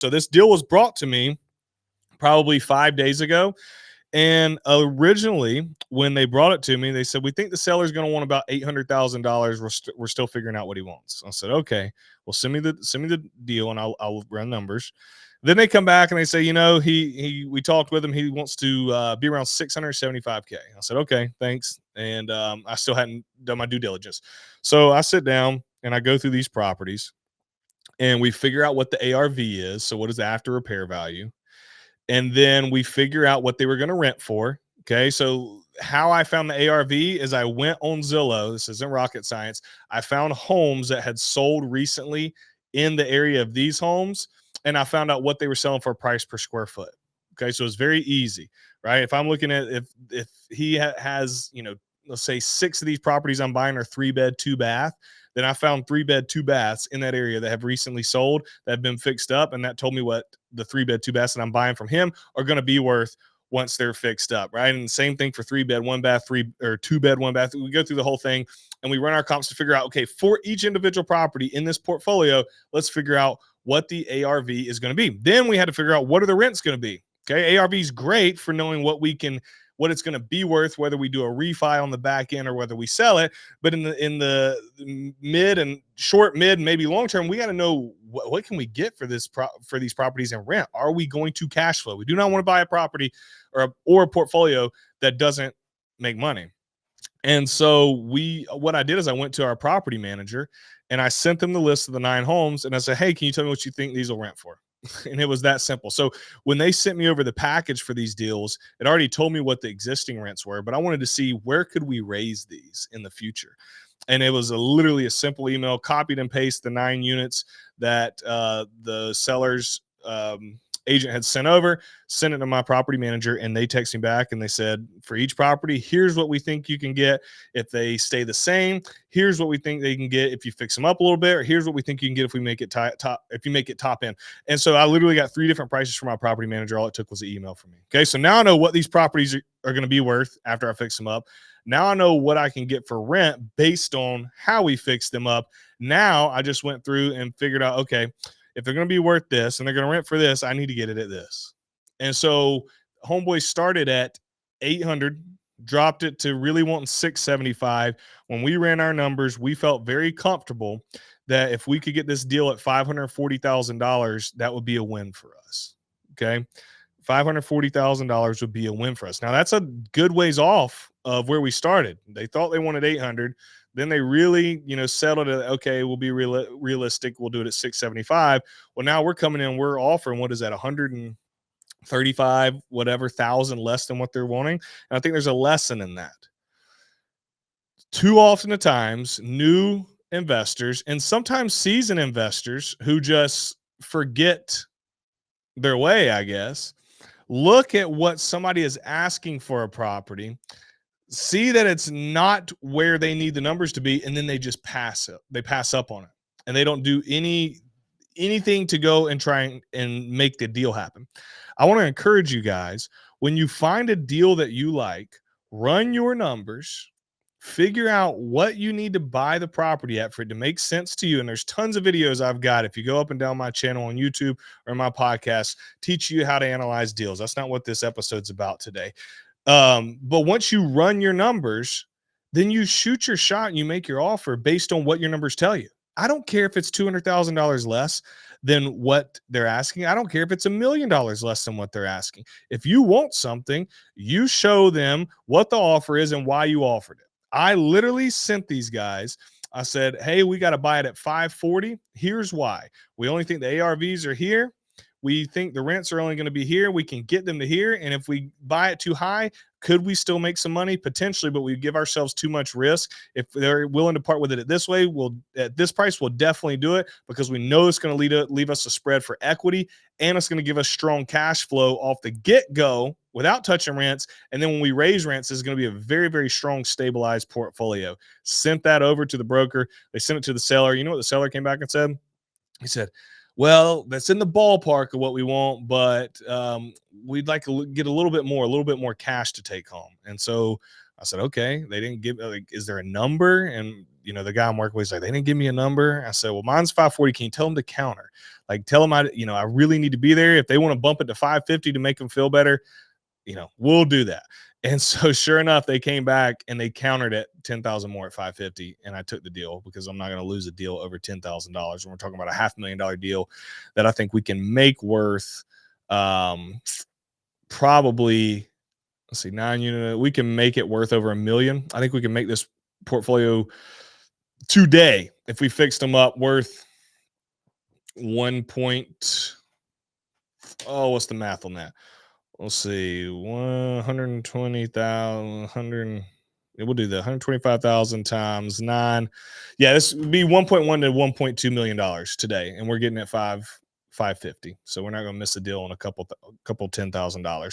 So this deal was brought to me probably 5 days ago. And originally, when they brought it to me, they said, "We think the seller's going to want about $800,000. We're still figuring out what he wants." I said, "Okay, well, send me the deal, and I'll run numbers." Then they come back and they say, he we talked with him. He wants to be around 675K. I said, "Okay, thanks." And I still hadn't done my due diligence, so I sit down and I go through these properties, and we figure out what the ARV is. So what is the after repair value? And then we figure out what they were going to rent for. Okay. So how I found the ARV is I went on Zillow. This isn't rocket science. I found homes that had sold recently in the area of these homes, and I found out what they were selling for a price per square foot. Okay. So it's very easy, right? If I'm looking at if he has, let's say 6 of these properties I'm buying are 3-bed, 2-bath, then I found 3-bed, 2 baths in that area that have recently sold, that have been fixed up, and that told me what the 3-bed, 2 baths that I'm buying from him are going to be worth once they're fixed up, right? And the same thing for 3-bed, 1-bath, 2-bed, 1-bath. We go through the whole thing and we run our comps to figure out, okay, for each individual property in this portfolio, let's figure out what the ARV is going to be. Then we had to figure out what are the rents going to be. Okay, ARV is great for knowing what it's going to be worth, whether we do a refi on the back end or whether we sell it. But in the mid and short, mid, maybe long term, we got to know what can we get for for these properties in rent. Are we going to cash flow? We do not want to buy a property or a portfolio that doesn't make money. And so what I did is I went to our property manager and I sent them the list of the 9 homes, and I said, "Hey, can you tell me what you think these will rent for?" And it was that simple. So when they sent me over the package for these deals, it already told me what the existing rents were, but I wanted to see where could we raise these in the future. And it was literally a simple email, copied and paste the 9 units that the seller's agent had sent over, sent it to my property manager, and they texted me back and they said, "For each property, here's what we think you can get if they stay the same. Here's what we think they can get if you fix them up a little bit, or here's what we think you can get if we make it top end." And so I literally got 3 different prices from my property manager. All it took was an email from me. Okay, so now I know what these properties are going to be worth after I fix them up. Now I know what I can get for rent based on how we fix them up. Now I just went through and figured out, okay, if they're going to be worth this and they're going to rent for this, I need to get it at this. And so Homeboy started at 800, dropped it to really wanting 675. When we ran our numbers, we felt very comfortable that if we could get this deal at $540,000, that would be a win for us. Okay. $540,000 would be a win for us. Now that's a good ways off of where we started. They thought they wanted 800. Then they really, settled it. Okay, we'll be realistic. We'll do it at 675. Well, now we're coming in. We're offering, what is that, 135 whatever thousand less than what they're wanting. And I think there's a lesson in that. Too often at times, new investors and sometimes seasoned investors who just forget their way, I guess, look at what somebody is asking for a property, see that it's not where they need the numbers to be, and then they just pass it. They pass up on it, and they don't do anything to go and try and make the deal happen. I want to encourage you guys, when you find a deal that you like, run your numbers, figure out what you need to buy the property at for it to make sense to you. And there's tons of videos I've got, if you go up and down my channel on YouTube or my podcast, teach you how to analyze deals. That's not what this episode's about today. But once you run your numbers, then you shoot your shot and you make your offer based on what your numbers tell you. I don't care if it's $200,000 less than what they're asking. I don't care if it's $1 million less than what they're asking. If you want something, you show them what the offer is and why you offered it. I literally sent these guys. I said, "Hey, we got to buy it at 540. Here's why. We only think the ARVs are here. We think the rents are only going to be here. We can get them to here. And if we buy it too high, could we still make some money? Potentially, but we give ourselves too much risk. If they're willing to part with it at this way, at this price, we'll definitely do it because we know it's going to leave us a spread for equity, and it's going to give us strong cash flow off the get-go without touching rents. And then when we raise rents, it's going to be a very, very strong, stabilized portfolio." Sent that over to the broker. They sent it to the seller. You know what the seller came back and said? He said, "Well, that's in the ballpark of what we want, but we'd like to get a little bit more cash to take home." And so I said, "Okay." They didn't give, is there a number? And the guy I'm working with is like, they didn't give me a number. I said, well, mine's 540. Can you tell them to counter? Like, tell them I really need to be there. If they want to bump it to 550 to make them feel better, we'll do that. And so sure enough, they came back and they countered at 10,000 more at 550. And I took the deal because I'm not going to lose a deal over $10,000. We're talking about a $500,000 deal that I think we can make worth probably, let's see, 9 unit. We can make it worth over $1 million. I think we can make this portfolio today, if we fixed them up, worth 1 point. Oh, what's the math on that? Let's see, 120,000, we'll do the 125,000 times 9. Yeah, this would be 1.1 to 1.2 million dollars today, and we're getting at 550. So we're not going to miss a deal on a couple $10,000.